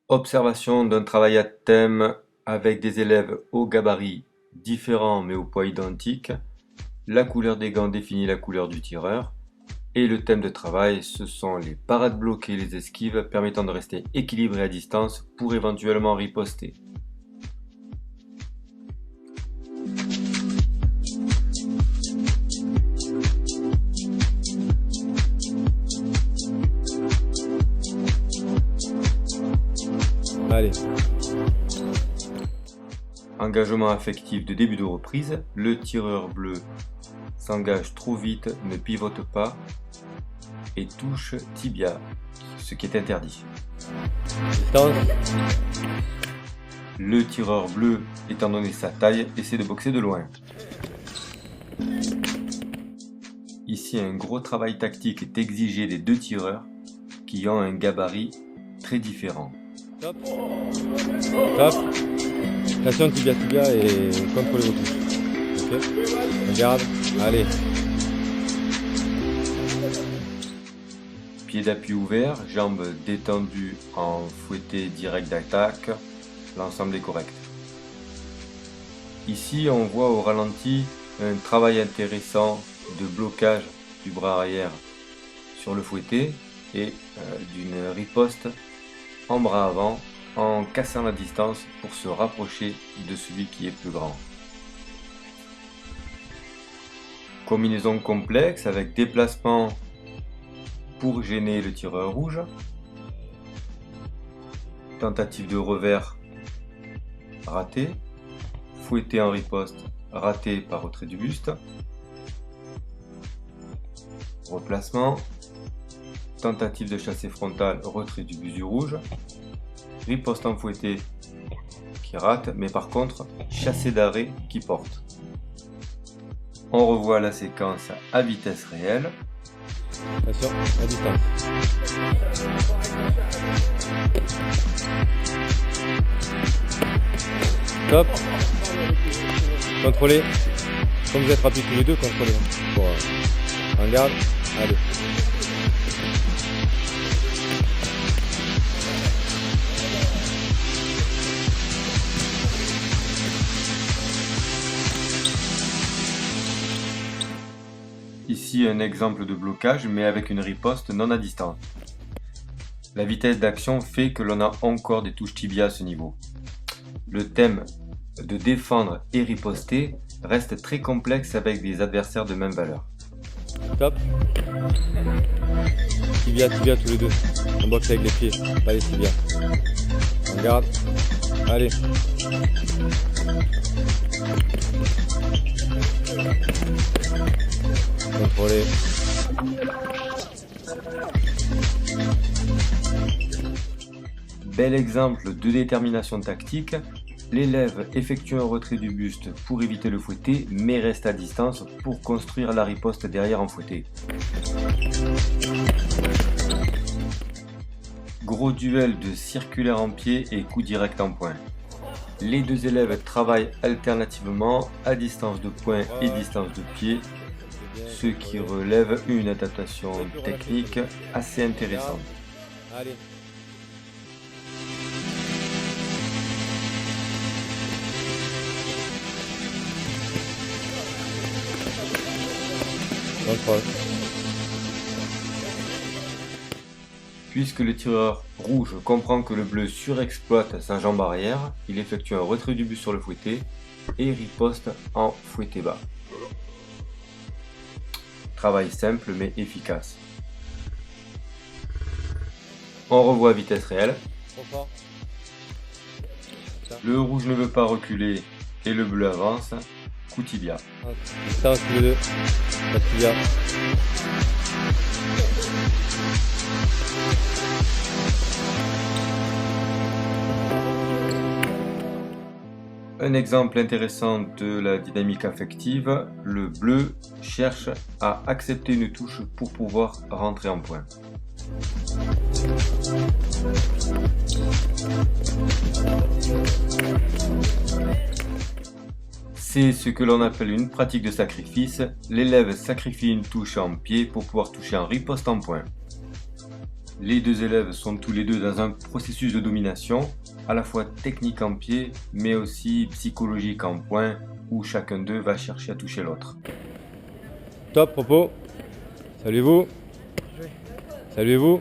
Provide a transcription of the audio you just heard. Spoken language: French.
Observation d'un travail à thème avec des élèves au gabarit différents mais au poids identique. La couleur des gants définit la couleur du tireur. Et le thème de travail, ce sont les parades bloquées et les esquives permettant de rester équilibré à distance pour éventuellement riposter. Allez, Engagement affectif de début de reprise, le tireur bleu s'engage trop vite, ne pivote pas et touche tibia, ce qui est interdit. distance, Le tireur bleu, étant donné sa taille, essaie de boxer de loin. Ici, un gros travail tactique est exigé des deux tireurs qui ont un gabarit très différent. top, top, station tibia et contrôlez vos touches. Ok, regarde, allez, Pied d'appui ouvert, jambes détendues en fouetté direct d'attaque, l'ensemble est correct. Ici, on voit au ralenti un travail intéressant de blocage du bras arrière sur le fouetté et d'une riposte en bras avant en cassant la distance pour se rapprocher de celui qui est plus grand. Combinaison complexe avec déplacement pour gêner le tireur rouge. Tentative de revers ratée. Fouetté en riposte raté par retrait du buste. Replacement. Tentative de chassé frontal, retrait du buste du rouge. Riposte en fouetté qui rate, mais par contre, chassé d'arrêt qui porte. On revoit la séquence à vitesse réelle. station à distance. Top, contrôlez, comme vous êtes rapides tous les deux, contrôlez. Pour, en garde, allez. Ici un exemple de blocage mais avec une riposte non à distance. La vitesse d'action fait que l'on a encore des touches tibia à ce niveau. Le thème de défendre et riposter reste très complexe avec des adversaires de même valeur. Top. Tibia tous les deux. On boxe avec les pieds, pas les tibias. On garde. Allez. Contrôlez. Bel exemple de détermination tactique. L'élève effectue un retrait du buste pour éviter le fouetté, mais reste à distance pour construire la riposte derrière en fouetté. Gros duel de circulaire en pied et coup direct en point. Les deux élèves travaillent alternativement à distance de point et distance de pied, ce qui relève une adaptation technique assez intéressante. Allez. Contrôle. Puisque le tireur rouge comprend que le bleu surexploite sa jambe arrière, il effectue un retrait du buste sur le fouetté et riposte en fouetté bas. Travail simple mais efficace. On revoit à vitesse réelle. Trop fort. Le rouge ne veut pas reculer et le bleu avance. Coup tibia. Distance tous les deux. Pas de tibia. Un exemple intéressant de la dynamique affective, le bleu cherche à accepter une touche pour pouvoir rentrer en point. C'est ce que l'on appelle une pratique de sacrifice. L'élève sacrifie une touche en pied pour pouvoir toucher en riposte en point. Les deux élèves sont tous les deux dans un processus de domination, à la fois technique en pied, mais aussi psychologique en point, où chacun d'eux va chercher à toucher l'autre. Top, propos. Saluez-vous. Saluez-vous.